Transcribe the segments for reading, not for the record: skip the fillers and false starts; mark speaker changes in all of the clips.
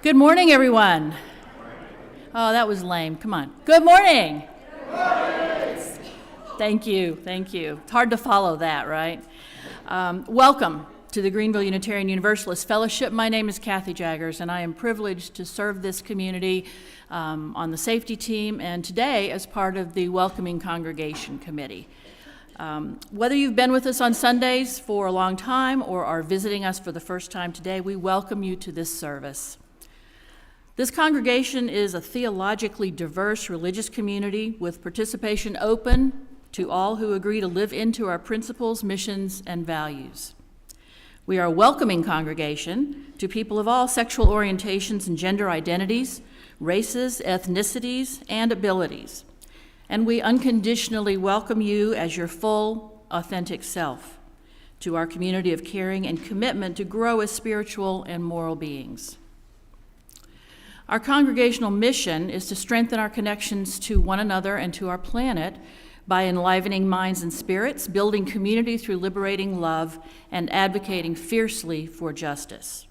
Speaker 1: Good morning, everyone. Oh, that was lame. Come on. Good morning.
Speaker 2: Good morning.
Speaker 1: Thank you. It's hard to follow that, right? Welcome to the Greenville Unitarian Universalist Fellowship. My name is Kathy Jaggers, and I am privileged to serve this community on the safety team, and today as part of the Welcoming Congregation Committee. Whether you've been with us on Sundays for a long time or are visiting us for the first time today, we welcome you to this service. This congregation is a theologically diverse religious community with participation open to all who agree to live into our principles, missions, and values. We are a welcoming congregation to people of all sexual orientations and gender identities, races, ethnicities, and abilities. And we unconditionally welcome you as your full, authentic self to our community of caring and commitment to grow as spiritual and moral beings. Our congregational mission is to strengthen our connections to one another and to our planet by enlivening minds and spirits, building community through liberating love, and advocating fiercely for justice.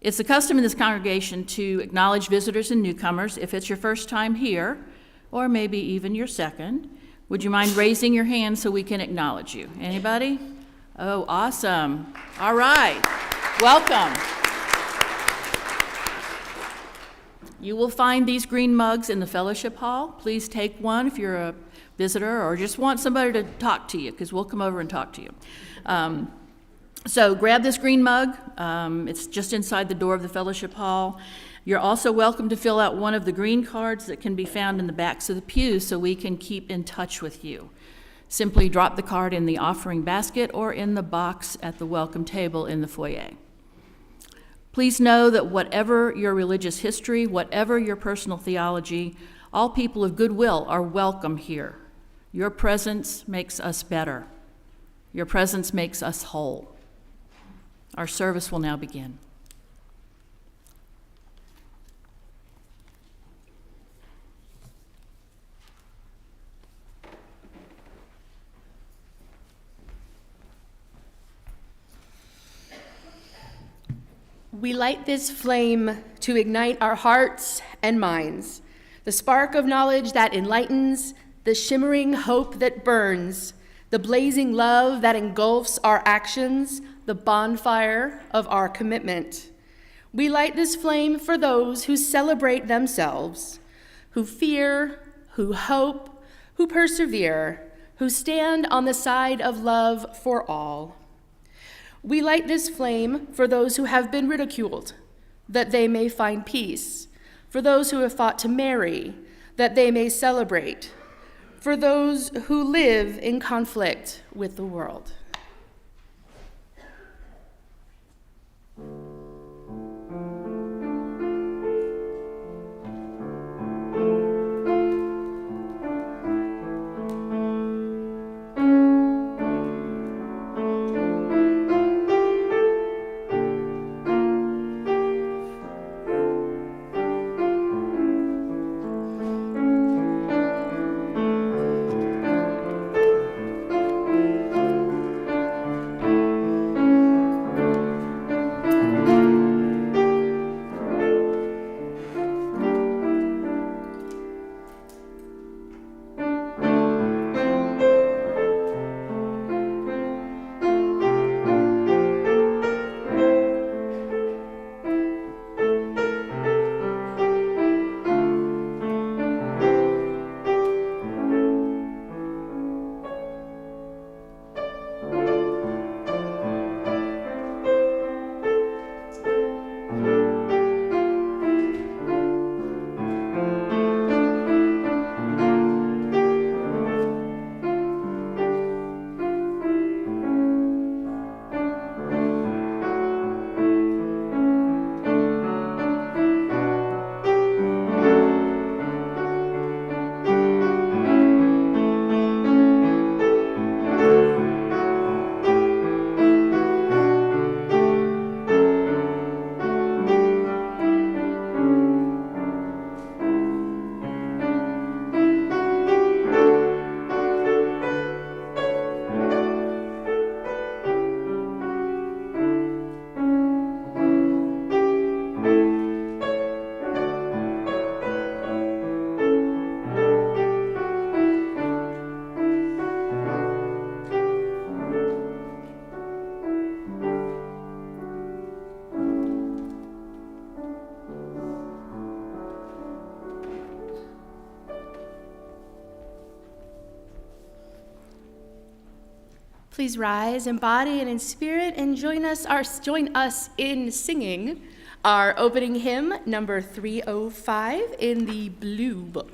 Speaker 1: It's the custom in this congregation to acknowledge visitors and newcomers. If it's your first time here, or maybe even your second, would you mind raising your hand so we can acknowledge you? Anybody? Oh, awesome. All right. Welcome. You will find these green mugs in the fellowship hall. Please take one if you're a visitor or just want somebody to talk to you, because we'll come over and talk to you. So grab this green mug. It's just inside the door of the fellowship hall. You're also welcome to fill out one of the green cards that can be found in the backs of the pews so we can keep in touch with you. Simply drop the card in the offering basket or in the box at the welcome table in the foyer. Please know that whatever your religious history, whatever your personal theology, all people of goodwill are welcome here. Your presence makes us better. Your presence makes us whole. Our service will now begin.
Speaker 2: We light this flame to ignite our hearts and minds, the spark of knowledge that enlightens, the shimmering hope that burns, the blazing love that engulfs our actions, the bonfire of our commitment. We light this flame for those who celebrate themselves, who fear, who hope, who persevere, who stand on the side of love for all. We light this flame for those who have been ridiculed, that they may find peace, for those who have fought to marry, that they may celebrate, for those who live in conflict with the world. Please rise in body and in spirit and join us in singing our opening hymn, number 305 in the Blue Book.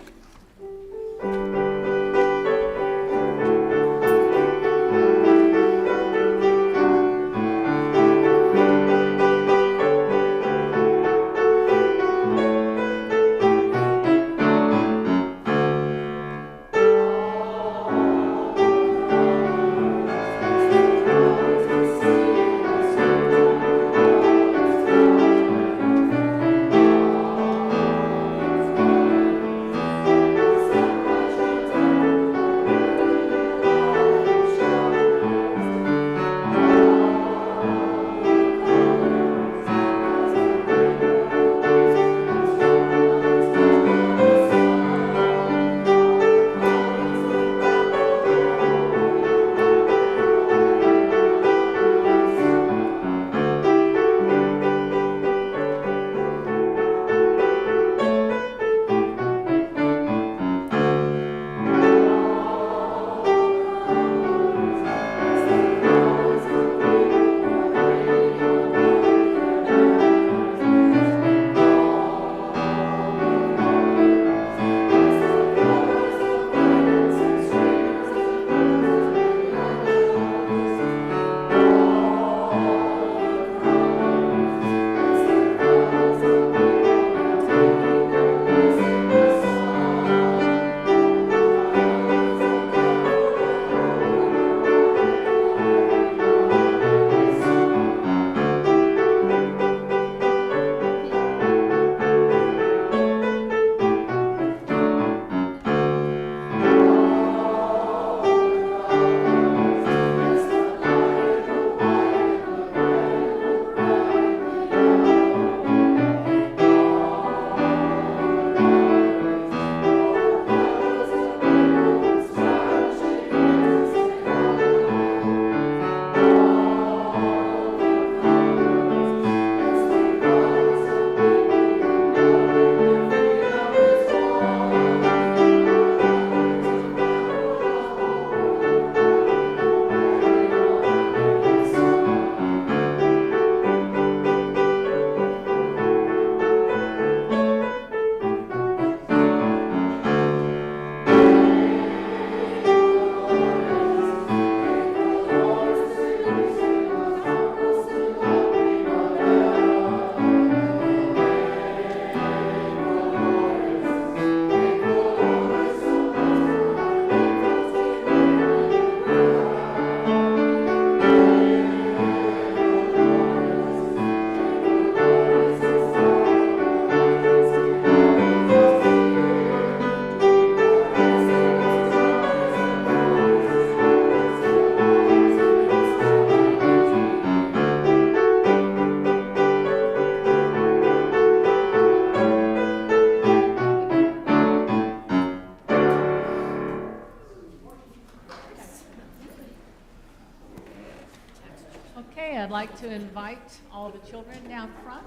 Speaker 3: Okay, I'd like to invite all the children down front,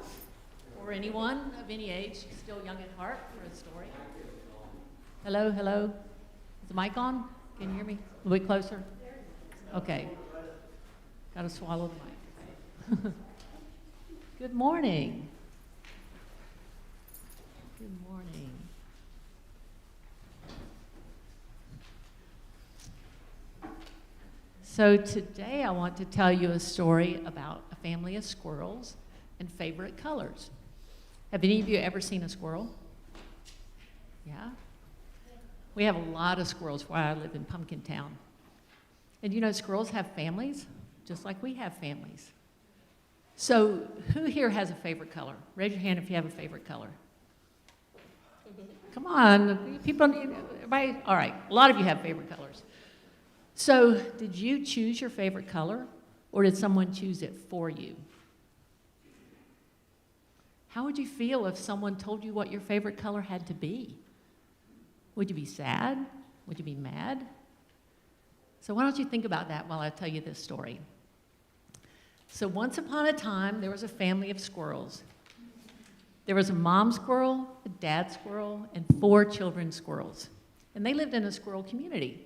Speaker 3: or anyone of any age still young at heart, for a story. Hello, hello. Is the mic on? Can you hear me? A little bit closer? Okay. Got to swallow the mic. Good morning. Good morning. So today I want to tell you a story about a family of squirrels and favorite colors. Have any of you ever seen a squirrel? Yeah? We have a lot of squirrels where I live in Pumpkin Town. And you know, squirrels have families, just like we have families. So who here has a favorite color? Raise your hand if you have a favorite color. Come on, people, everybody, all right, a lot of you have favorite colors. So did you choose your favorite color, or did someone choose it for you? How would you feel if someone told you what your favorite color had to be? Would you be sad? Would you be mad? So why don't you think about that while I tell you this story. So once upon a time, there was a family of squirrels. There was a mom squirrel, a dad squirrel, and 4 children squirrels. And they lived in a squirrel community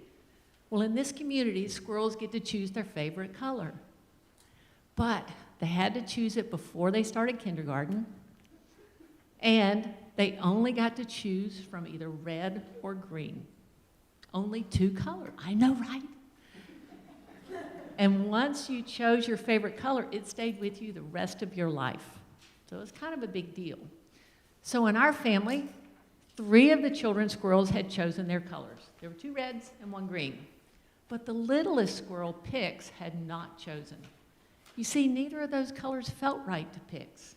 Speaker 3: Well, in this community, squirrels get to choose their favorite color. But they had to choose it before they started kindergarten, and they only got to choose from either red or green. Only 2 colors. I know, right? And once you chose your favorite color, it stayed with you the rest of your life. So it's kind of a big deal. So in our family, 3 of the children's squirrels had chosen their colors. There were 2 reds and 1 green. But the littlest squirrel, Pix, had not chosen. You see, neither of those colors felt right to Pix.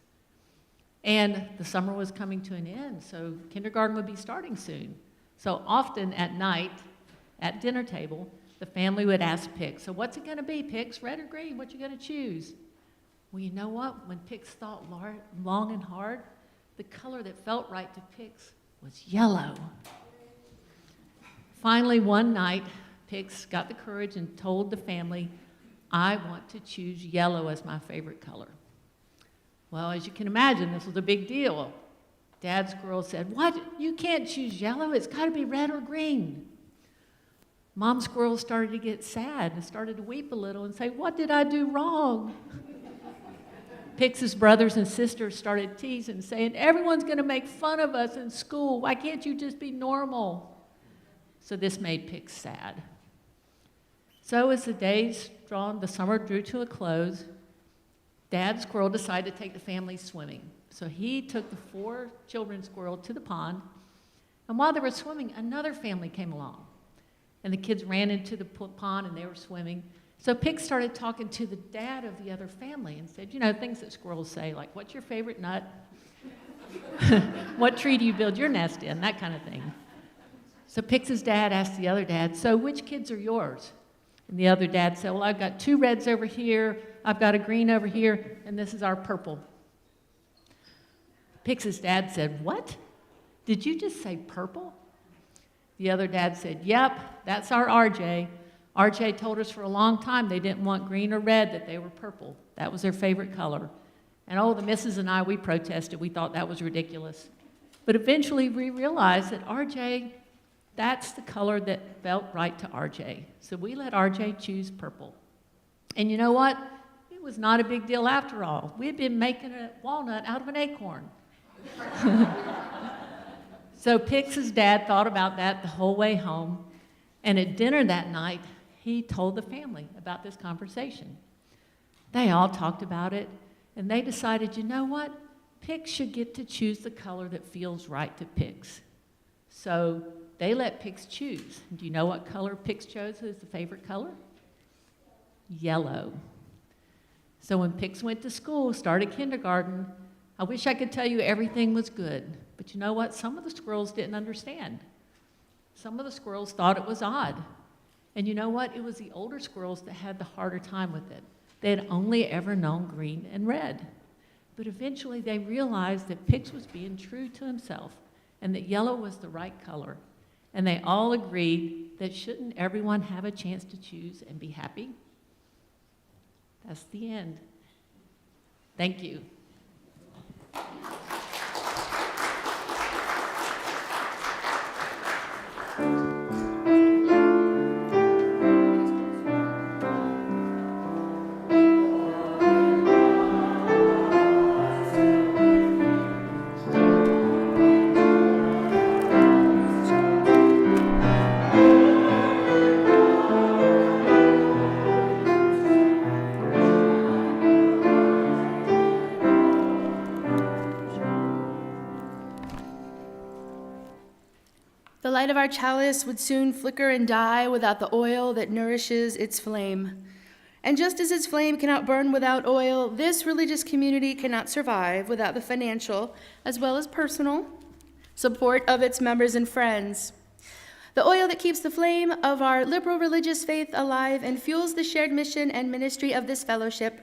Speaker 3: And the summer was coming to an end, so kindergarten would be starting soon. So often at night, at dinner table, the family would ask Pix, so what's it going to be, Pix, red or green? What you going to choose? Well, you know what? When Pix thought long and hard, the color that felt right to Pix was yellow. Finally, one night, Pix got the courage and told the family, I want to choose yellow as my favorite color. Well, as you can imagine, this was a big deal. Dad squirrel said, what? You can't choose yellow. It's got to be red or green. Mom squirrel started to get sad and started to weep a little and say, what did I do wrong? Pix's brothers and sisters started teasing, saying, everyone's going to make fun of us in school. Why can't you just be normal? So this made Pix sad. So as the summer drew to a close, Dad squirrel decided to take the family swimming. So he took the 4 children squirrels to the pond, and while they were swimming, another family came along. And the kids ran into the pond and they were swimming. So Pix started talking to the dad of the other family and said, you know, things that squirrels say, like, what's your favorite nut? What tree do you build your nest in? That kind of thing. So Pix's dad asked the other dad, so which kids are yours? And the other dad said, well, I've got 2 reds over here, I've got a green over here, and this is our purple. Pix's dad said, what? Did you just say purple? The other dad said, yep, that's our RJ. RJ told us for a long time they didn't want green or red, that they were purple. That was their favorite color. And oh, the missus and I, we protested. We thought that was ridiculous. But eventually we realized that RJ, that's the color that felt right to RJ. So we let RJ choose purple. And you know what? It was not a big deal after all. We had been making a walnut out of an acorn. So Pix's dad thought about that the whole way home. And at dinner that night, he told the family about this conversation. They all talked about it, and they decided, you know what? Pix should get to choose the color that feels right to Pix. So they let Pix choose. Do you know what color Pix chose as the favorite color? Yellow. So when Pix went to school, started kindergarten, I wish I could tell you everything was good. But you know what? Some of the squirrels didn't understand. Some of the squirrels thought it was odd. And you know what? It was the older squirrels that had the harder time with it. They had only ever known green and red. But eventually they realized that Pix was being true to himself and that yellow was the right color. And they all agreed that shouldn't everyone have a chance to choose and be happy? That's the end. Thank you.
Speaker 2: The light of our chalice would soon flicker and die without the oil that nourishes its flame. And just as its flame cannot burn without oil, this religious community cannot survive without the financial, as well as personal, support of its members and friends. The oil that keeps the flame of our liberal religious faith alive and fuels the shared mission and ministry of this fellowship.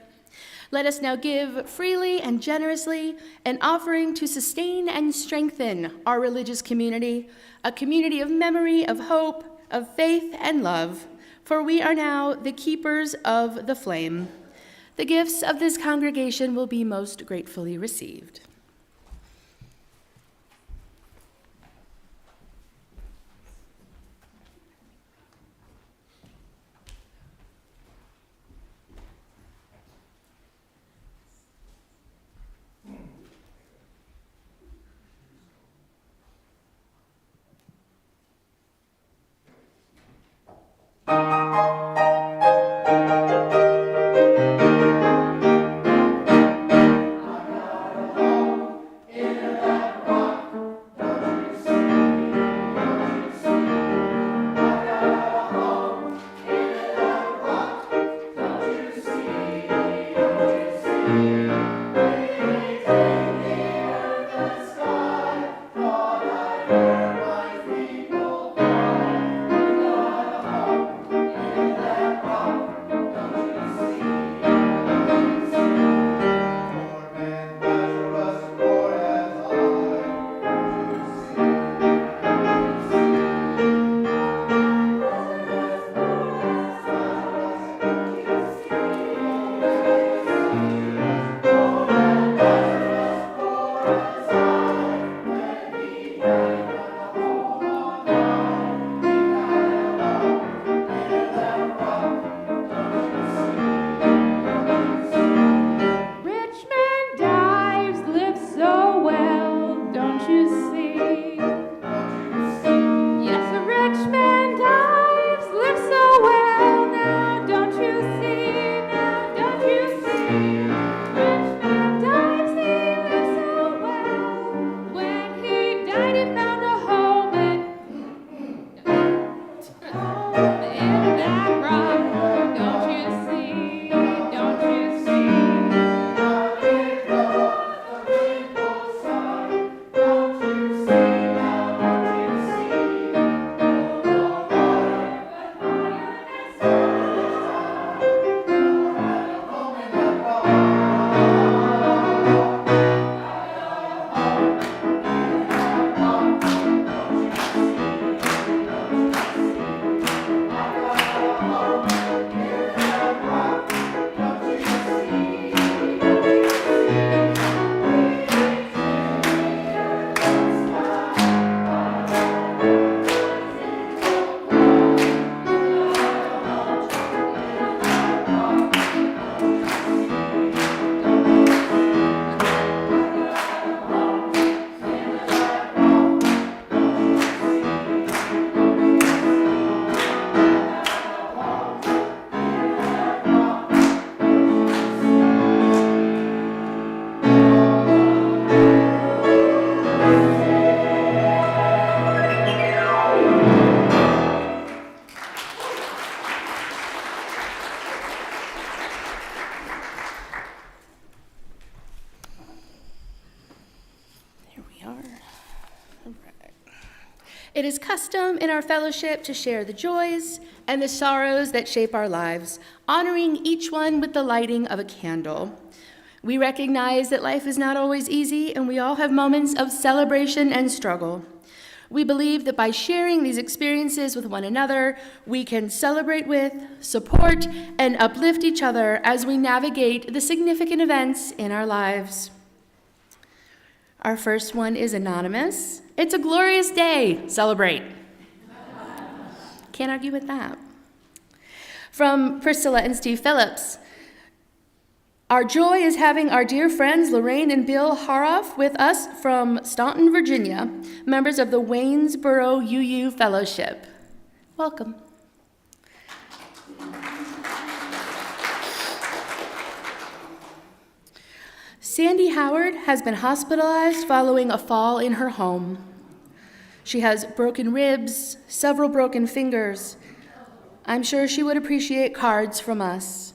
Speaker 2: Let us now give freely and generously an offering to sustain and strengthen our religious community, a community of memory, of hope, of faith, and love, for we are now the keepers of the flame. The gifts of this congregation will be most gratefully received. It is custom in our fellowship to share the joys and the sorrows that shape our lives, honoring each one with the lighting of a candle. We recognize that life is not always easy, and we all have moments of celebration and struggle. We believe that by sharing these experiences with one another, we can celebrate with, support, and uplift each other as we navigate the significant events in our lives. Our first one is anonymous. It's a glorious day. Celebrate. Can't argue with that. From Priscilla and Steve Phillips. Our joy is having our dear friends Lorraine and Bill Haroff with us from Staunton, Virginia, members of the Waynesboro UU Fellowship. Welcome. Sandy Howard has been hospitalized following a fall in her home. She has broken ribs, several broken fingers. I'm sure she would appreciate cards from us.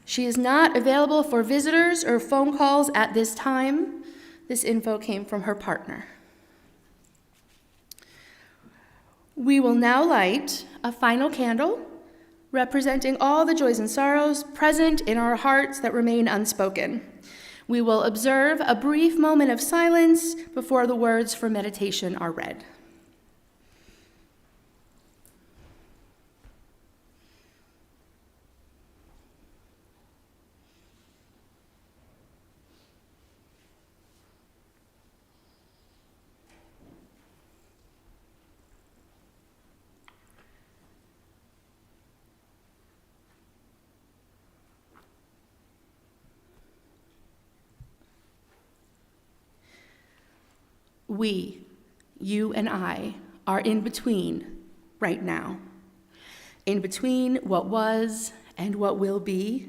Speaker 2: She is not available for visitors or phone calls at this time. This info came from her partner. We will now light a final candle representing all the joys and sorrows present in our hearts that remain unspoken. We will observe a brief moment of silence before the words for meditation are read. We, you and I, are in between right now. In between what was and what will be.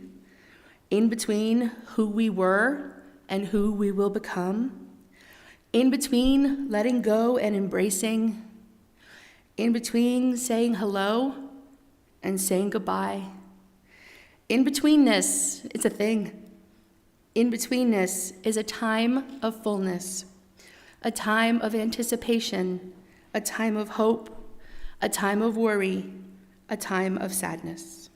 Speaker 2: In between who we were and who we will become. In between letting go and embracing. In between saying hello and saying goodbye. In betweenness, it's a thing. In betweenness is a time of fullness. A time of anticipation, a time of hope, a time of worry, a time of sadness.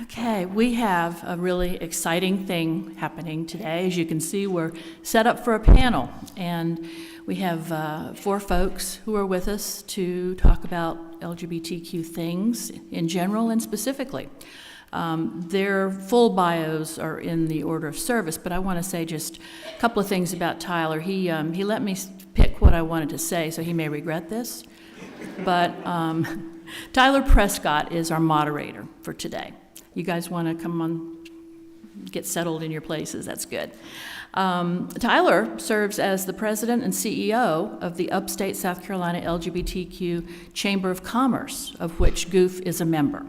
Speaker 2: Okay, we have a really exciting thing happening today. As you can see, we're set up for a panel, and we have 4 folks who are with us to talk about LGBTQ things in general and specifically. Their full bios are in the order of service, but I want to say just a couple of things about Tyler. He let me pick what I wanted to say, so he may regret this, but Tyler Prescott is our moderator for today. You guys want to come on, get settled in your places? That's good. Tyler serves as the president and CEO of the Upstate South Carolina LGBTQ Chamber of Commerce, of which Goof is a member.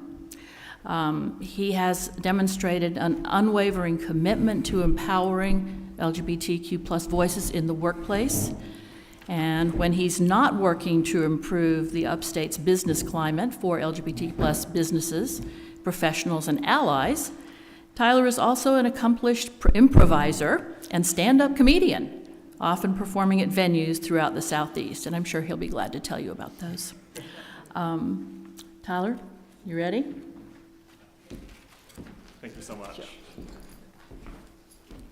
Speaker 2: He has demonstrated an unwavering commitment to empowering LGBTQ plus voices in the workplace. And when he's not working to improve the Upstate's business climate for LGBT plus businesses,
Speaker 1: professionals, and allies, Tyler is also an accomplished improviser and stand-up comedian, often performing at venues throughout the Southeast, and I'm sure he'll be glad to tell you about those. Tyler, you ready?
Speaker 4: Thank you so much.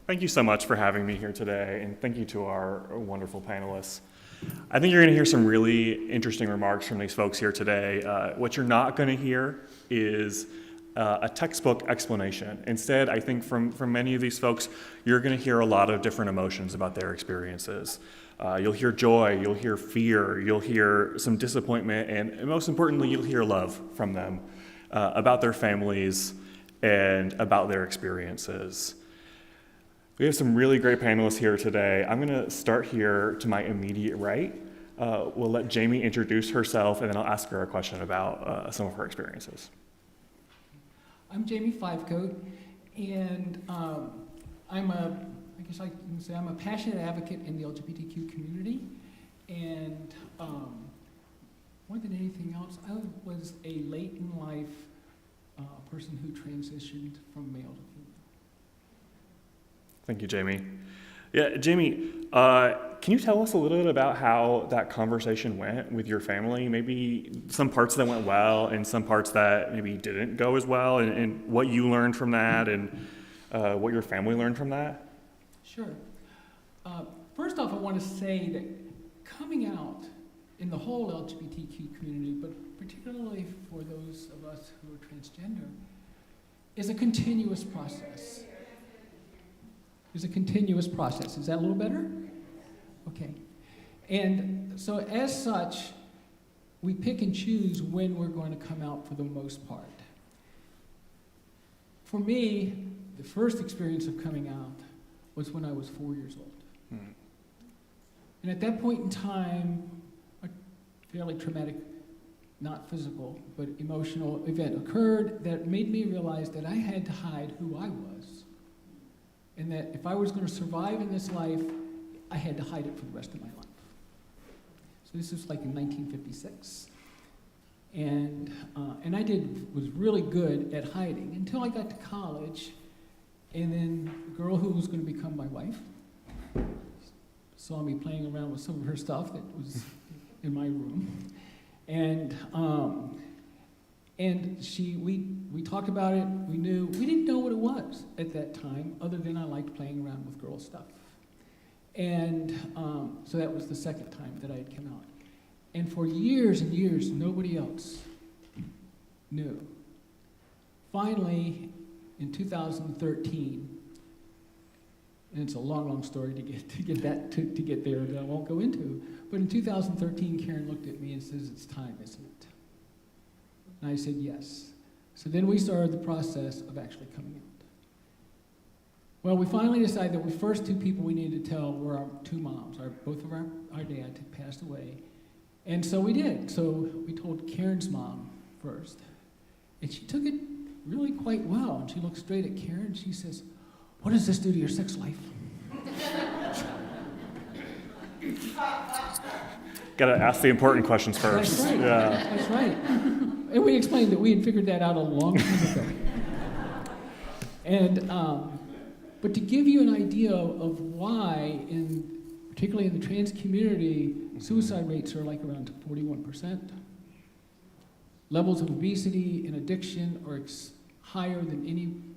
Speaker 4: Thank you so much for having me here today, and thank you to our wonderful panelists. I think you're going to hear some really interesting remarks from these folks here today. What you're not going to hear is a textbook explanation. Instead, I think from many of these folks, you're going to hear a lot of different emotions about their experiences. You'll hear joy, you'll hear fear, you'll hear some disappointment, and most importantly, you'll hear love from them about their families and about their experiences. We have some really great panelists here today. I'm going to start here to my immediate right. We'll let Jamie introduce herself, and then I'll ask her a question about some of her experiences.
Speaker 5: I'm Jamie Fivecoat, and I'm a passionate advocate in the LGBTQ community, and more than anything else, I was a late in life person who transitioned from male to female.
Speaker 4: Thank you, Jamie. Yeah, Jamie, can you tell us a little bit about how that conversation went with your family? Maybe some parts that went well and some parts that maybe didn't go as well, and what you learned from that, and what your family learned from that?
Speaker 5: Sure. First off, I want to say that coming out in the whole LGBTQ community, but particularly for those of us who are transgender, is a continuous process. Is that a little better? Okay. And so as such, we pick and choose when we're going to come out for the most part. For me, the first experience of coming out was when I was 4 years old. And at that point in time, a fairly traumatic, not physical, but emotional event occurred that made me realize that I had to hide who I was. And that if I was going to survive in this life, I had to hide it for the rest of my life. So this was like in 1956. And I was really good at hiding until I got to college. And then the girl who was going to become my wife saw me playing around with some of her stuff that was in my room. And we talked about it. We didn't know what it was at that time, other than I liked playing around with girl stuff. And so that was the second time that I had come out. And for years and years, nobody else knew. Finally, in 2013, and it's a long, long story to get there that I won't go into. But in 2013, Karen looked at me and says, "It's time, isn't it?" And I said, "Yes." So then we started the process of actually coming out. Well, we finally decided that the first two people we needed to tell were our two moms. Both of our dads had passed away. And so we did. So we told Karen's mom first. And she took it really quite well. And she looked straight at Karen and she says, "What does this do to your sex life?"
Speaker 4: Got to ask the important questions first.
Speaker 5: That's right.
Speaker 4: Yeah.
Speaker 5: That's right. And we explained that we had figured that out a long time ago. And, but to give you an idea of why, particularly in the trans community, suicide rates are like around 41%. Levels of obesity and addiction are higher than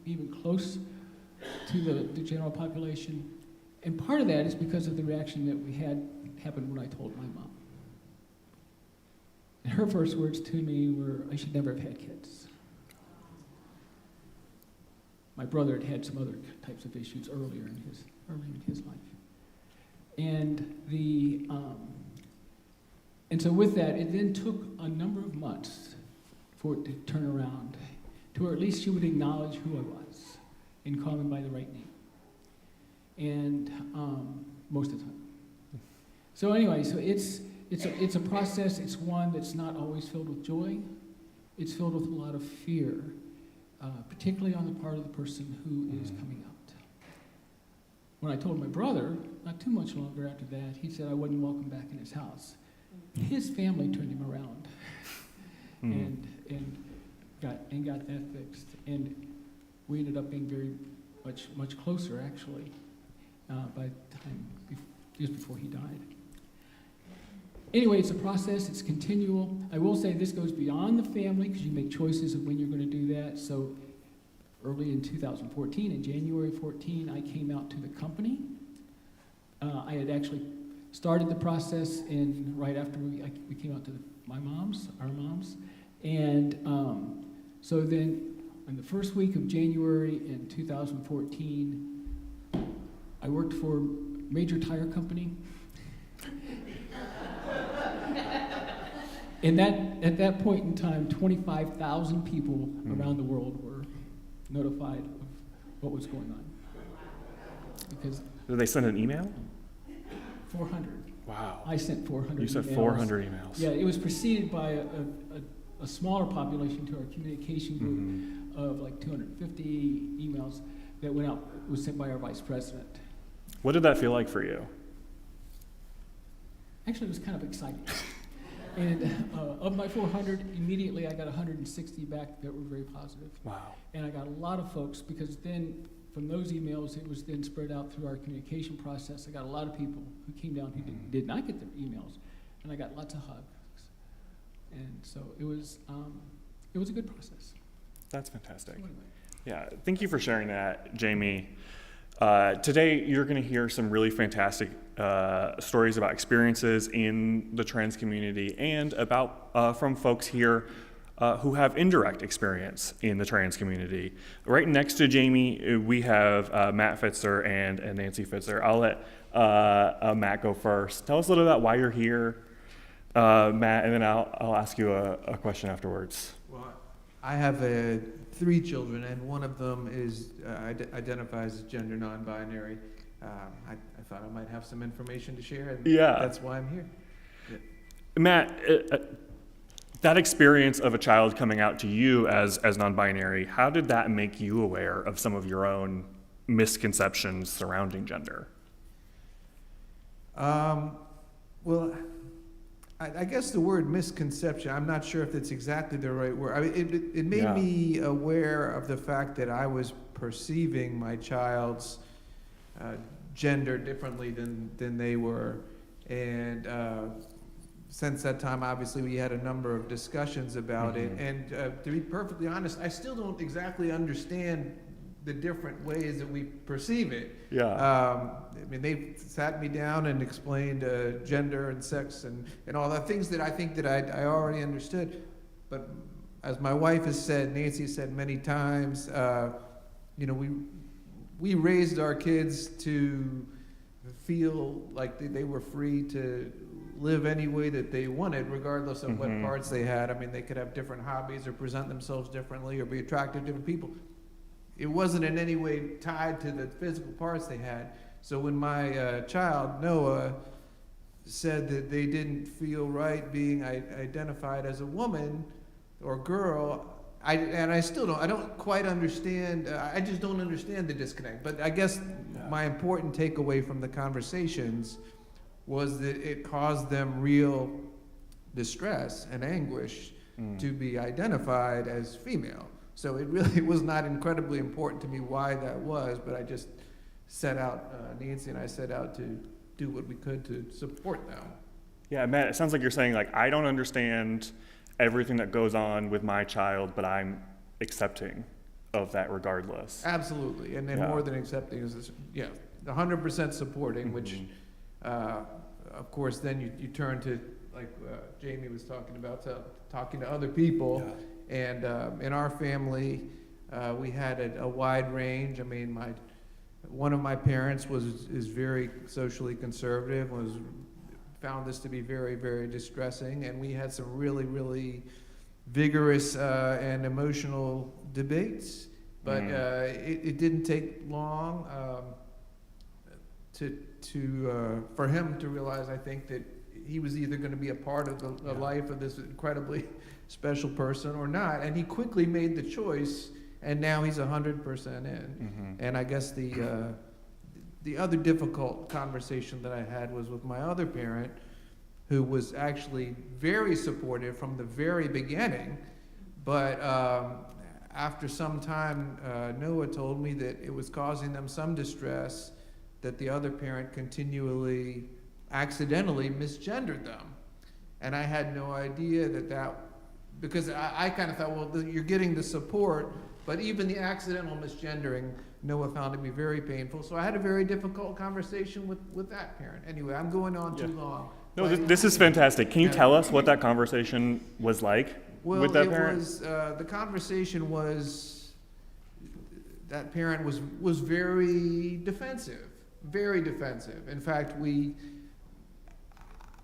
Speaker 5: even close to the general population. And part of that is because of the reaction that we had happen when I told my mom. And her first words to me were, "I should never have had kids." My brother had had some other types of issues earlier in his life. And so with that, it then took a number of months for it to turn around, to where at least she would acknowledge who I was and call me by the right name. And most of the time. So anyway, so it's a process. It's one that's not always filled with joy. It's filled with a lot of fear, particularly on the part of the person who is coming out. When I told my brother, not too much longer after that, he said I wasn't welcome back in his house. His family turned him around. And got that fixed, and we ended up being very much closer actually by the time just before he died. Anyway, it's a process. It's continual. I will say this goes beyond the family because you make choices of when you're going to do that. So early in 2014, in January 14, I came out to the company. I had actually started the process right after we came out to our moms. And so then in the first week of January in 2014, I worked for a major tire company. And at that point in time, 25,000 people around the world were notified of what was going on. Because
Speaker 4: Did they send an email?
Speaker 5: 400.
Speaker 4: Wow.
Speaker 5: I sent 400
Speaker 4: You said
Speaker 5: emails.
Speaker 4: 400 emails.
Speaker 5: Yeah, it was preceded by a smaller population to our communication group of like 250 emails that went out, was sent by our vice president.
Speaker 4: What did that feel like for you?
Speaker 5: Actually, it was kind of exciting. And of my 400, immediately I got 160 back that were very positive.
Speaker 4: Wow.
Speaker 5: And I got a lot of folks, because then from those emails, it was then spread out through our communication process. I got a lot of people who came down who did not get their emails, and I got lots of hugs. And so it was a good process.
Speaker 4: That's fantastic.
Speaker 5: So anyway.
Speaker 4: Yeah, thank you for sharing that, Jamie. Today, you're going to hear some really fantastic stories about experiences in the trans community and about from folks here who have indirect experience in the trans community. Right next to Jamie, we have Matt Fitzer and Nancy Fitzer. I'll let Matt go first. Tell us a little about why you're here, Matt, and then I'll ask you a question afterwards.
Speaker 6: Well, I have 3 children, and one of them is identifies as gender non-binary. I thought I might have some information to share, and that's why I'm here. Yeah.
Speaker 4: Matt, that experience of a child coming out to you as non-binary, how did that make you aware of some of your own misconceptions surrounding gender?
Speaker 6: Well, I guess the word misconception, I'm not sure if it's exactly the right word. I mean, it made me aware of the fact that I was perceiving my child's gender differently than they were. And since that time, obviously, we had a number of discussions about it. And to be perfectly honest, I still don't exactly understand the different ways that we perceive it.
Speaker 4: Yeah.
Speaker 6: I mean, they sat me down and explained gender and sex and all the things that I think that I already understood. But as my wife has said, Nancy has said many times, you know, we raised our kids to feel like they were free to live any way that they wanted, regardless of what parts they had. I mean, they could have different hobbies or present themselves differently or be attracted to different people. It wasn't in any way tied to the physical parts they had. So when my child, Noah, said that they didn't feel right being identified as a woman or girl, I don't quite understand, I just don't understand the disconnect. But I guess my important takeaway from the conversations was that it caused them real distress and anguish to be identified as female. So it really was not incredibly important to me why that was, but I just set out, Nancy and I set out to do what we could to support them.
Speaker 4: Yeah, Matt, it sounds like you're saying, like, I don't understand everything that goes on with my child, but I'm accepting of that regardless.
Speaker 6: Absolutely, and then more than accepting is this, 100% supporting, which, of course, then you turn to, like Jamie was talking about, talking to other people. Yeah. And in our family, we had a wide range. I mean, one of my parents is very socially conservative, found this to be very, very distressing, and we had some really, really vigorous and emotional debates. But it didn't take long for him to realize, I think, that he was either going to be a part of the life of this incredibly special person or not, and he quickly made the choice, and now he's 100% in. And I guess the other difficult conversation that I had was with my other parent, who was actually very supportive from the very beginning, But after some time, Noah told me that it was causing them some distress that the other parent continually, accidentally misgendered them. And I had no idea because I kind of thought, well, you're getting the support, but even the accidental misgendering, Noah found to be very painful. So I had a very difficult conversation with that parent. Anyway, I'm going on too long.
Speaker 4: No, this is fantastic. Can you tell us what that conversation was like with that parent?
Speaker 6: The conversation was, that parent was very defensive, very defensive. In fact,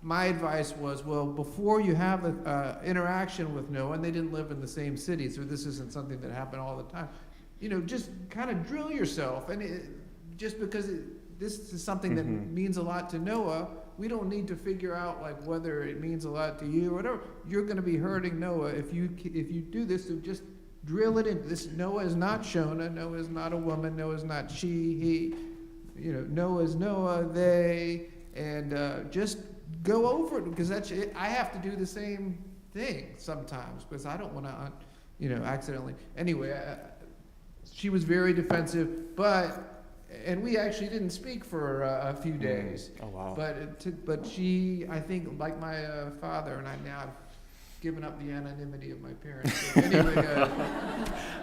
Speaker 6: my advice was, well, before you have an interaction with Noah, and they didn't live in the same city, so this isn't something that happened all the time, just kind of drill yourself. And just because this is something that means a lot to Noah, we don't need to figure out like whether it means a lot to you or whatever. You're going to be hurting Noah if you do this. So just drill it in. This Noah is not Shona. Noah is not a woman. Noah is not she, he. Noah is Noah, they, and just go over it, because that's it. I have to do the same thing sometimes because I don't want to, accidentally. Anyway, she was very defensive, and we actually didn't speak for a few days.
Speaker 4: Oh, wow.
Speaker 6: But she, I think, like my father, and I now have given up the anonymity of my parents. So anyway,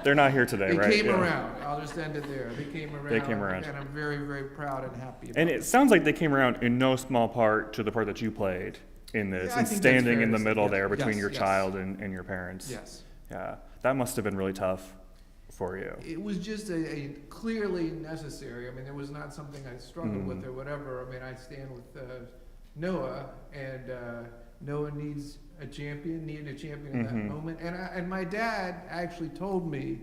Speaker 4: they're not here today, right?
Speaker 6: They came around. I'll just end it there. They came around. And I'm very, very proud and happy about
Speaker 4: And it sounds like they came around in no small part to the part that you played in this, and standing in the middle there between your child and your parents.
Speaker 6: Yes.
Speaker 4: Yeah, that must have been really tough for you.
Speaker 6: It was just a clearly necessary. I mean, it was not something I struggled with or whatever. I mean, I stand with Noah, and Noah needed a champion in that moment. And my dad actually told me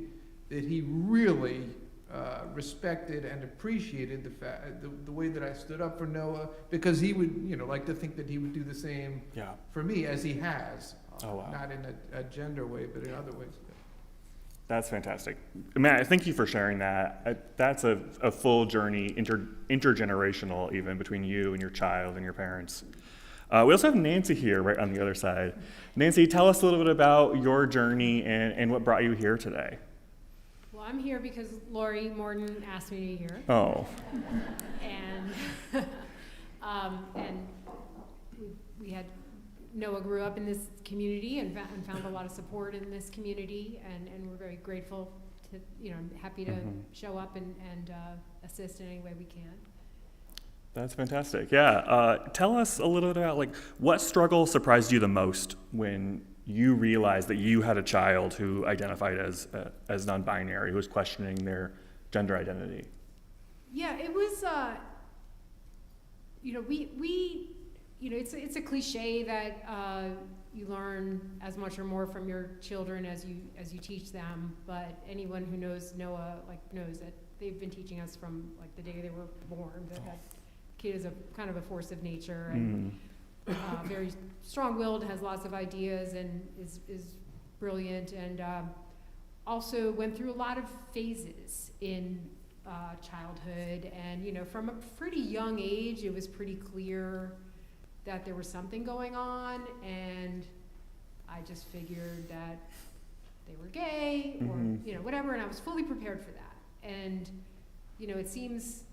Speaker 6: that he really respected and appreciated the way that I stood up for Noah, because he would, like to think that he would do the same for me as he has.
Speaker 4: Oh, wow.
Speaker 6: Not in a gender way, but in other ways.
Speaker 4: That's fantastic. Matt, thank you for sharing that. That's a full journey, intergenerational even, between you and your child and your parents. We also have Nancy here right on the other side. Nancy, tell us a little bit about your journey and what brought you here today.
Speaker 7: Well, I'm here because Lori Morton asked me to be here.
Speaker 4: Oh.
Speaker 7: And and we had Noah grew up in this community and found a lot of support in this community, and we're very grateful to, happy to show up and assist in any way we can.
Speaker 4: That's fantastic. Yeah. Tell us a little bit about what struggle surprised you the most when you realized that you had a child who identified as non-binary, who was questioning their gender identity.
Speaker 7: Yeah, it was. It's a cliche that you learn as much or more from your children as you teach them. But anyone who knows Noah knows that they've been teaching us from the day they were born that kid is a kind of a force of nature and very strong-willed, has lots of ideas, and is brilliant, and also went through a lot of phases in childhood. And from a pretty young age, it was pretty clear that there was something going on, and I just figured that they were gay or whatever, and I was fully prepared for that. And it seems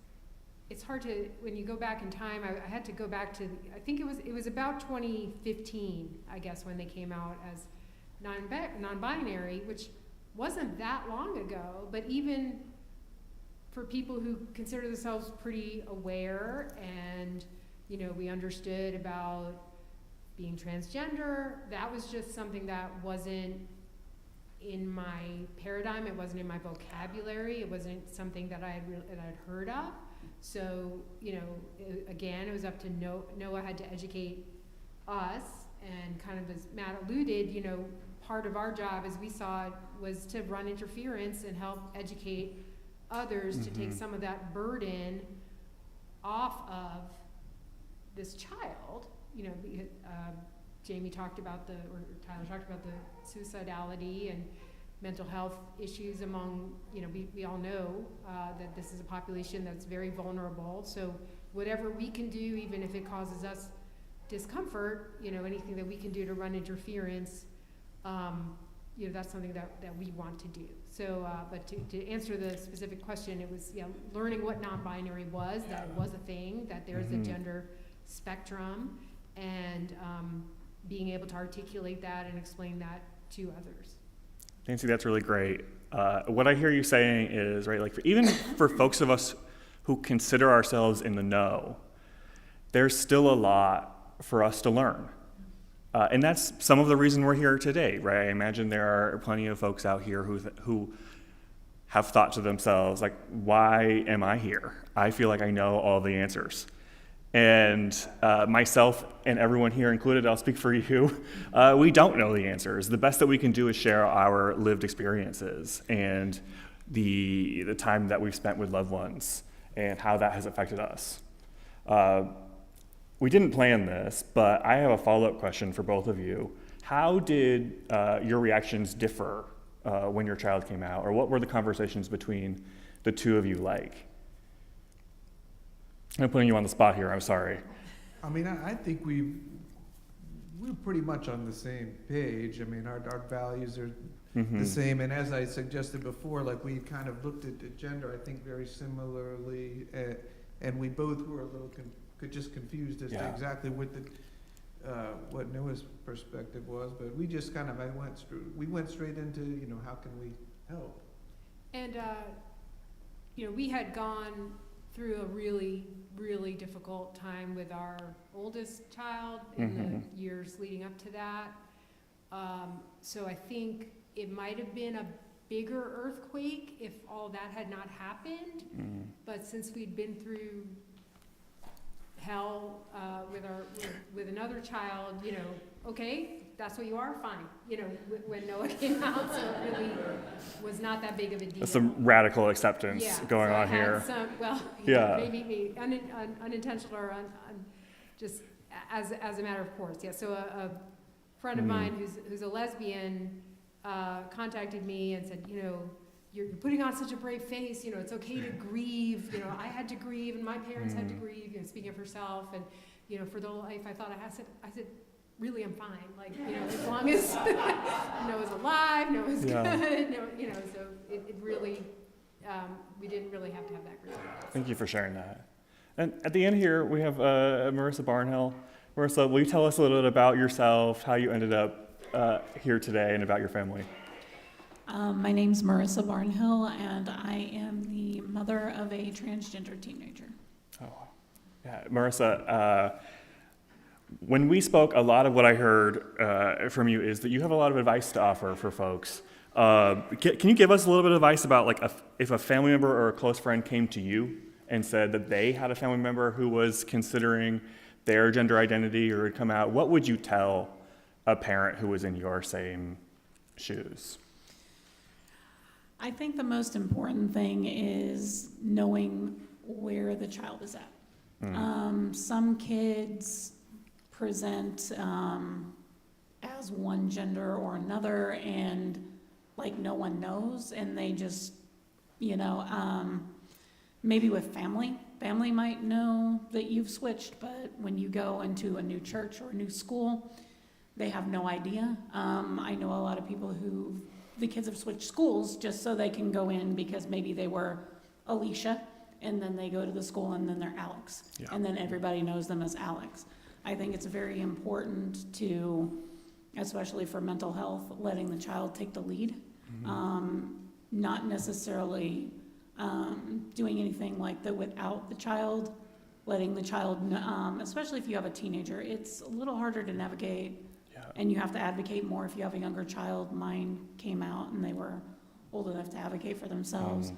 Speaker 7: it's hard to, when you go back in time, I had to go back to, I think it was about 2015, I guess, when they came out as non-binary, which wasn't that long ago, but even for people who consider themselves pretty aware, and we understood about being transgender, that was just something that wasn't in my paradigm. It wasn't in my vocabulary. It wasn't something that I'd heard of. So, again, it was up to Noah had to educate us, and kind of as Matt alluded, part of our job, as we saw it, was to run interference and help educate others to take some of that burden off of this child. Jamie talked about Tyler talked about the suicidality and mental health issues among, we all know that this is a population that's very vulnerable. So whatever we can do, even if it causes us discomfort, anything that we can do to run interference that's something that we want to do. So, but to answer the specific question, it was, learning what non-binary was, that it was a thing, that there's a gender spectrum, and being able to articulate that and explain that to others.
Speaker 4: Nancy, that's really great. What I hear you saying is, right, like even for folks of us who consider ourselves in the know, there's still a lot for us to learn. And that's some of the reason we're here today, right? I imagine there are plenty of folks out here who have thought to themselves, like, why am I here? I feel like I know all the answers. And myself and everyone here included, I'll speak for you, we don't know the answers. The best that we can do is share our lived experiences and the time that we've spent with loved ones and how that has affected us. We didn't plan this, but I have a follow-up question for both of you. How did your reactions differ when your child came out, or what were the conversations between the two of you like? I'm putting you on the spot here, I'm sorry.
Speaker 6: I mean, I think we're pretty much on the same page. I mean, our values are the same, and as I suggested before, like we kind of looked at the gender, I think, very similarly, and we both were a little just confused as to exactly what Noah's perspective was, but we just kind of went straight into how can we help. And
Speaker 7: we had gone through a really, really difficult time with our oldest child in the years leading up to that. So I think it might have been a bigger earthquake if all that had not happened. But since we'd been through hell with another child, okay, that's what you are, fine. When Noah came out, so it really was not that big of a deal.
Speaker 4: That's some radical acceptance going on here.
Speaker 7: Maybe unintentional or just as a matter of course. Yeah. So a friend of mine who's a lesbian contacted me and said, you're putting on such a brave face, it's okay to grieve, I had to grieve and my parents had to grieve, speaking of herself, and, for the life I thought I said, really, I'm fine, like, as long as Noah's alive, Noah's good, so it really, we didn't really have to have that grief.
Speaker 4: Thank you for sharing that. And at the end here, we have Marissa Barnhill. Marissa, will you tell us a little bit about yourself, how you ended up here today, and about your family?
Speaker 8: My name's Marissa Barnhill, and I am the mother of a transgender teenager.
Speaker 4: Oh, yeah, Marissa, when we spoke, a lot of what I heard from you is that you have a lot of advice to offer for folks. Can you give us a little bit of advice about, like, if a family member or a close friend came to you and said that they had a family member who was considering their gender identity or had come out, what would you tell a parent who was in your same shoes?
Speaker 8: I think the most important thing is knowing where the child is at. Some kids present as one gender or another, and like no one knows, and they just, maybe with family might know that you've switched, but when you go into a new church or a new school, they have no idea. I know a lot of people who the kids have switched schools just so they can go in because maybe they were Alicia, and then they go to the school and then they're Alex, and then everybody knows them as Alex. I think it's very important to, especially for mental health, letting the child take the lead, not necessarily doing anything like that without the child, letting the child, especially if you have a teenager, it's a little harder to navigate. And you have to advocate more if you have a younger child. Mine came out and they were old enough to advocate for themselves.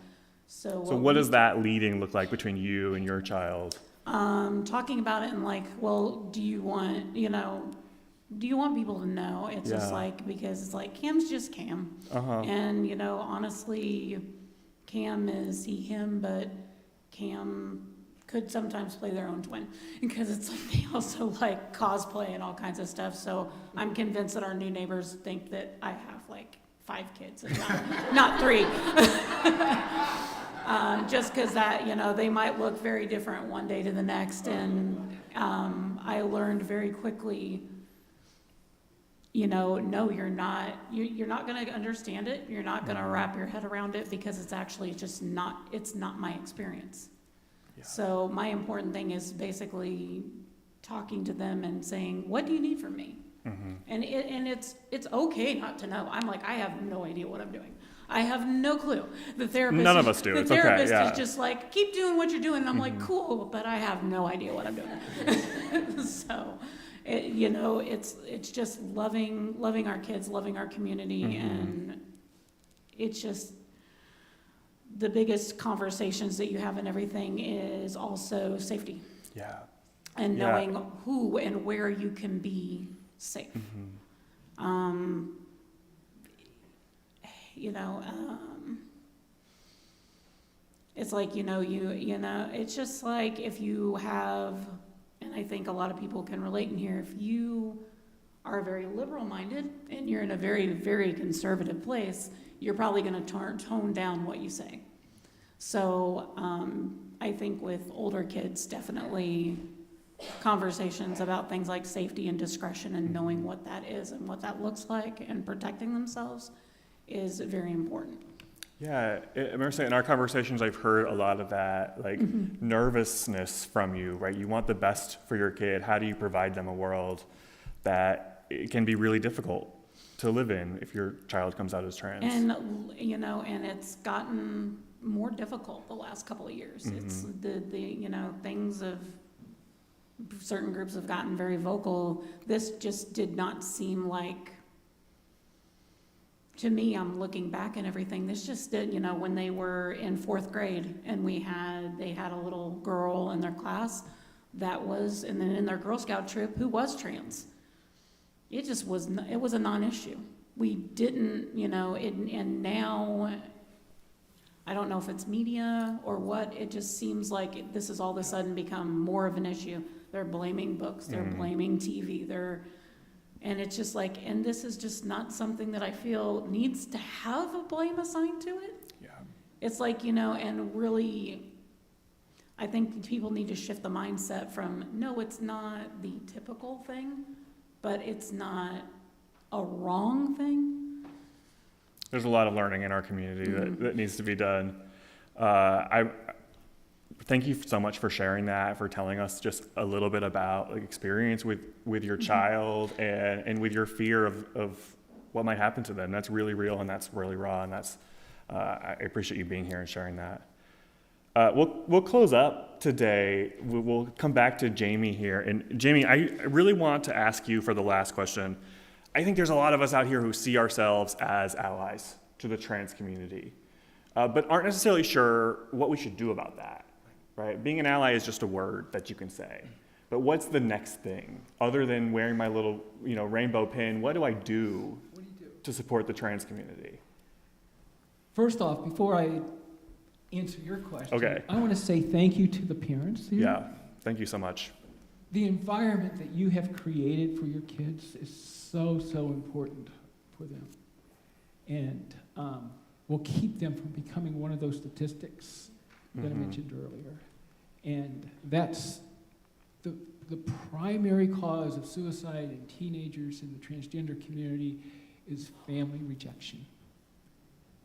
Speaker 8: So what does that leading look like between you and your child? Talking about it and like, well, do you want people to know? It's just like, because it's like, Cam's just Cam. And, honestly, Cam is he, him, but Cam could sometimes play their own twin, because it's like they also like cosplay and all kinds of stuff. So I'm convinced that our new neighbors think that I have like 5 kids and not 3. Just because that, they might look very different one day to the next. And I learned very quickly, no, you're not, you're not going to understand it. You're not going to wrap your head around it because it's actually just not, it's not my experience.
Speaker 4: Yeah.
Speaker 8: So my important thing is basically talking to them and saying, what do you need from me?
Speaker 4: Mm-hmm.
Speaker 8: And it's okay not to know. I'm like, I have no idea what I'm doing. I have no clue. The therapist,
Speaker 4: None of us do.
Speaker 8: The
Speaker 4: It's okay,
Speaker 8: therapist
Speaker 4: yeah.
Speaker 8: is just like, keep doing what you're doing. And I'm like, cool, but I have no idea what I'm doing. So, it's just loving our kids, loving our community, and it's just the biggest conversations that you have and everything is also safety.
Speaker 4: Yeah.
Speaker 8: And
Speaker 4: Yeah.
Speaker 8: knowing who and where you can be safe. It's like, it's just like if you have, and I think a lot of people can relate in here, if you are very liberal minded and you're in a very, very conservative place, you're probably going to tone down what you say. So I think with older kids, definitely conversations about things like safety and discretion and knowing what that is and what that looks like and protecting themselves is very important.
Speaker 4: Yeah, I remember saying in our conversations, I've heard a lot of that, like nervousness from you, right? You want the best for your kid. How do you provide them a world that it can be really difficult to live in if your child comes out as trans?
Speaker 8: And, and it's gotten more difficult the last couple of years. It's things of certain groups have gotten very vocal. This just did not seem like, to me, I'm looking back and everything, this just did, when they were in 4th grade and they had a little girl in their class and then in their Girl Scout trip who was trans. It just was, it was a non-issue. We didn't, and now, I don't know if it's media or what, it just seems like this has all of a sudden become more of an issue. They're blaming books, they're blaming TV, and it's just like, and this is just not something that I feel needs to have a blame assigned to it.
Speaker 4: Yeah.
Speaker 8: It's like, and really, I think people need to shift the mindset from, no, it's not the typical thing, but it's not a wrong thing.
Speaker 4: There's a lot of learning in our community that needs to be done. Thank you so much for sharing that, for telling us just a little bit about experience with your child and with your fear of what might happen to them. That's really real and that's really raw, and that's I appreciate you being here and sharing that. We'll close up today. We'll come back to Jamie here. And Jamie, I really want to ask you for the last question. I think there's a lot of us out here who see ourselves as allies to the trans community, but aren't necessarily sure what we should do about that. Right? Being an ally is just a word that you can say. But what's the next thing? Other than wearing my little, rainbow pin, what do I do to support the trans community?
Speaker 5: First off, before I answer your question,
Speaker 4: Okay.
Speaker 5: I want to say thank you to the parents here.
Speaker 4: Yeah, thank you so much.
Speaker 5: The environment that you have created for your kids is so, so important for them. And will keep them from becoming one of those statistics that I mentioned earlier. And that's the primary cause of suicide in teenagers in the transgender community is family rejection.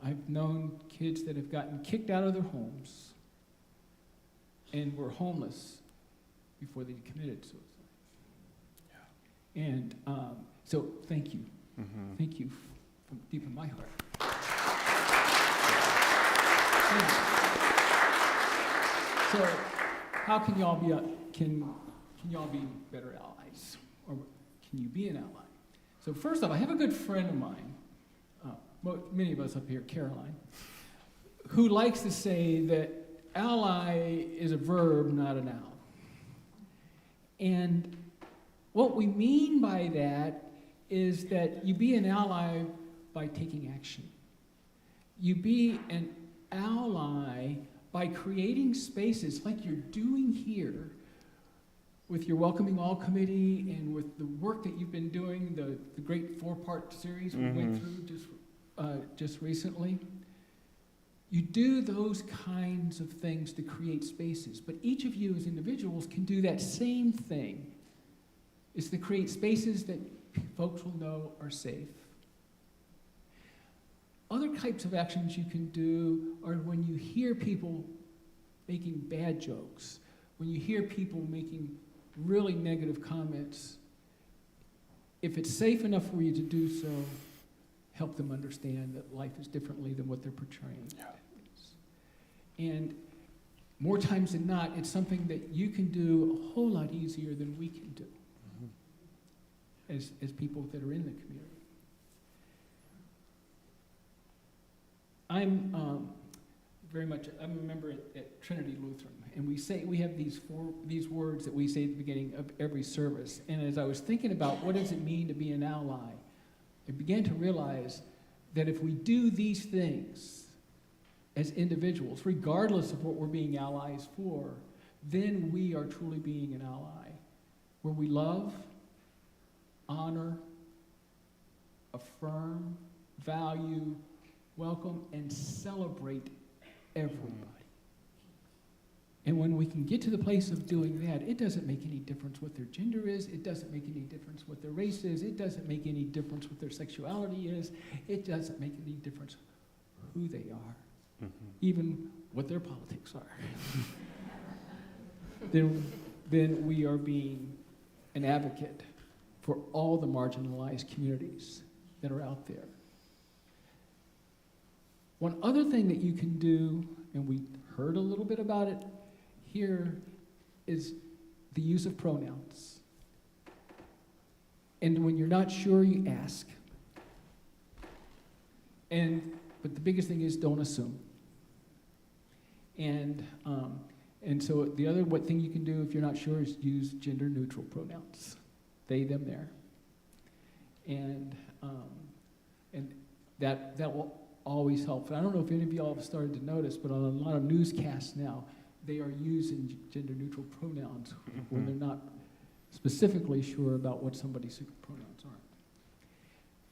Speaker 5: I've known kids that have gotten kicked out of their homes and were homeless before they committed suicide. Yeah. And so thank you. Thank you from deep in my heart. So, how can y'all be can y'all be better allies, or can you be an ally? So first off, I have a good friend of mine, many of us up here, Caroline, who likes to say that ally is a verb, not a noun. And what we mean by that is that you be an ally by taking action. You be an ally by creating spaces like you're doing here with your Welcoming All Committee and with the work that you've been doing, the great 4-part series we went through just recently. You do those kinds of things to create spaces, but each of you as individuals can do that same thing, is to create spaces that folks will know are safe. Other types of actions you can do are when you hear people making bad jokes, when you hear people making really negative comments. If it's safe enough for you to do so, help them understand that life is differently than what they're portraying. Yeah. And more times than not, it's something that you can do a whole lot easier than we can do as people that are in the community. I'm very much, I'm a member at Trinity Lutheran, and we have these words that we say at the beginning of every service. And as I was thinking about what does it mean to be an ally, I began to realize that if we do these things as individuals, regardless of what we're being allies for, then we are truly being an ally, where we love, honor, affirm, value, welcome, and celebrate everybody. And when we can get to the place of doing that, it doesn't make any difference what their gender is, it doesn't make any difference what their race is, it doesn't make any difference what their sexuality is, it doesn't make any difference who they are, even what their politics are. then we are being an advocate for all the marginalized communities that are out there. One other thing that you can do, and we heard a little bit about it here, is the use of pronouns. And when you're not sure, you ask. But the biggest thing is don't assume. And so the other thing you can do if you're not sure is use gender-neutral pronouns. They, them, there. And that will always help. And I don't know if any of y'all have started to notice, but on a lot of newscasts now, they are using gender-neutral pronouns when they're not specifically sure about what somebody's pronouns are.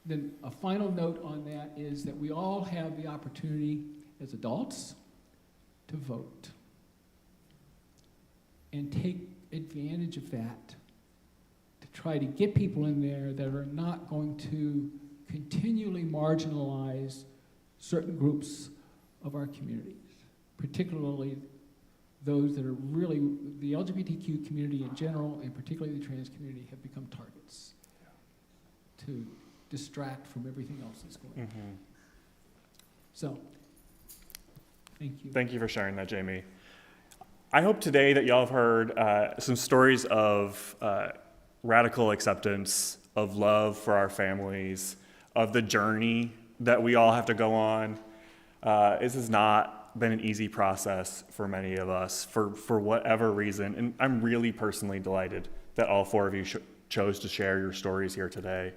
Speaker 5: Then a final note on that is that we all have the opportunity as adults to vote and take advantage of that to try to get people in there that are not going to continually marginalize certain groups of our communities, particularly those that are really, the LGBTQ community in general, and particularly the trans community, have become targets to distract from everything else that's going on. So, thank you.
Speaker 4: Thank you for sharing that, Jamie. I hope today that y'all have heard some stories of radical acceptance, of love for our families, of the journey that we all have to go on. This has not been an easy process for many of us for whatever reason. And I'm really personally delighted that all four of you chose to share your stories here today.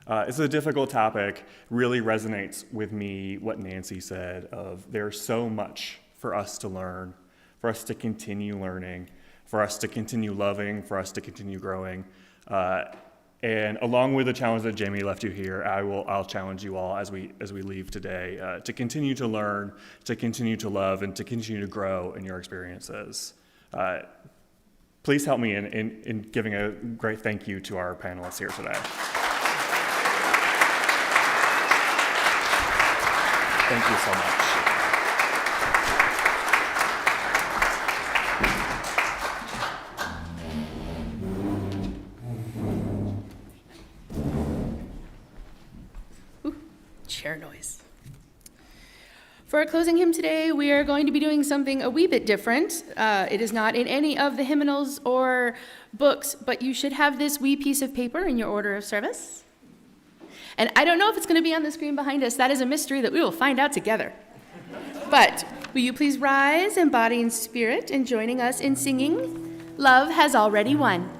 Speaker 4: It's a difficult topic, really resonates with me what Nancy said of there's so much for us to learn, for us to continue learning, for us to continue loving, for us to continue growing. And along with the challenge that Jamie left you here, I'll challenge you all as we leave today to continue to learn, to continue to love, and to continue to grow in your experiences. Please help me in giving a great thank you to our panelists here today. Thank you so much.
Speaker 2: Chair noise. For our closing hymn today, we are going to be doing something a wee bit different. It is not in any of the hymnals or books, but you should have this wee piece of paper in your order of service. And I don't know if it's going to be on the screen behind us. That is a mystery that we will find out together. But will you please rise in body and spirit in joining us in singing, "Love Has Already Won."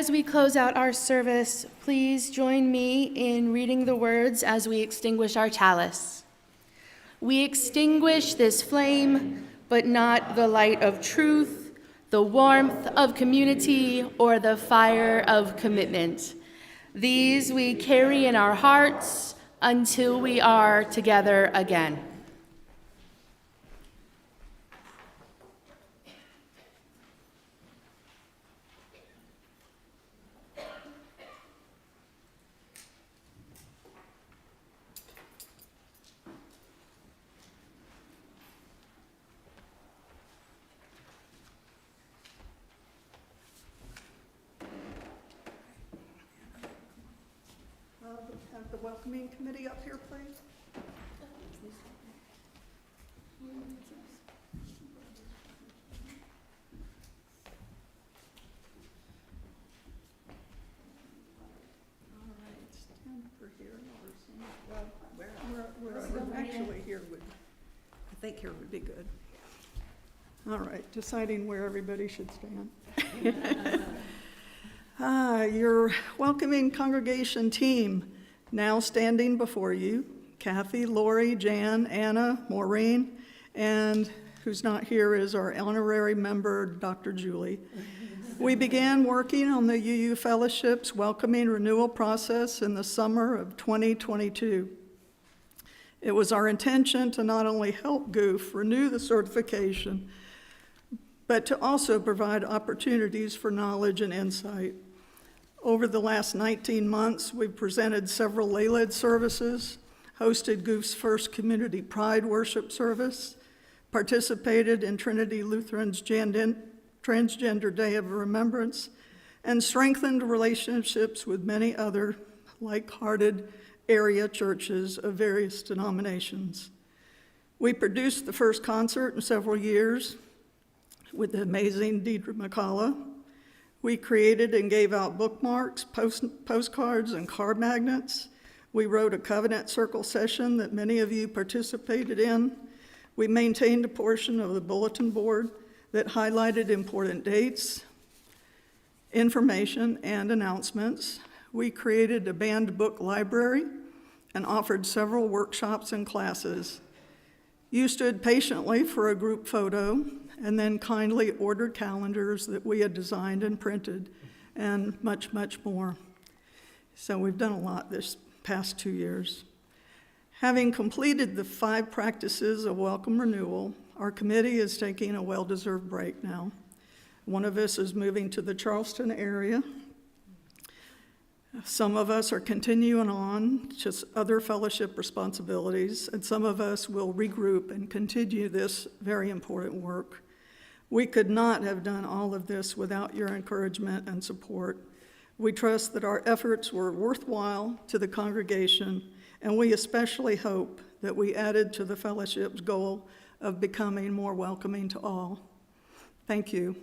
Speaker 2: As we close out our service, please join me in reading the words as we extinguish our chalice. We extinguish this flame, but not the light of truth, the warmth of community, or the fire of commitment. These we carry in our hearts until we are together again.
Speaker 9: Have the welcoming committee up here, please. All right, stand for here. We're actually here would, I think here would be good. All right, deciding where everybody should stand. Your welcoming congregation team now standing before you, Kathy, Lori, Jan, Anna, Maureen, and who's not here is our honorary member, Dr. Julie. We began working on the UU Fellowship's welcoming renewal process in the summer of 2022. It was our intention to not only help GOOF renew the certification, but to also provide opportunities for knowledge and insight. Over the last 19 months, we've presented several lay-led services, hosted GOOF's first Community Pride worship service, participated in Trinity Lutheran's Transgender Day of Remembrance, and strengthened relationships with many other like-hearted area churches of various denominations. We produced the first concert in several years with the amazing Deidre McCullough. We created and gave out bookmarks, postcards, and card magnets. We wrote a covenant circle session that many of you participated in. We maintained a portion of the bulletin board that highlighted important dates, information, and announcements. We created a banned book library and offered several workshops and classes. You stood patiently for a group photo and then kindly ordered calendars that we had designed and printed, and much, much more. So we've done a lot this past 2 years. Having completed the 5 practices of welcome renewal, our committee is taking a well-deserved break now. One of us is moving to the Charleston area. Some of us are continuing on just other fellowship responsibilities, and some of us will regroup and continue this very important work. We could not have done all of this without your encouragement and support. We trust that our efforts were worthwhile to the congregation, and we especially hope that we added to the fellowship's goal of becoming more welcoming to all. Thank you.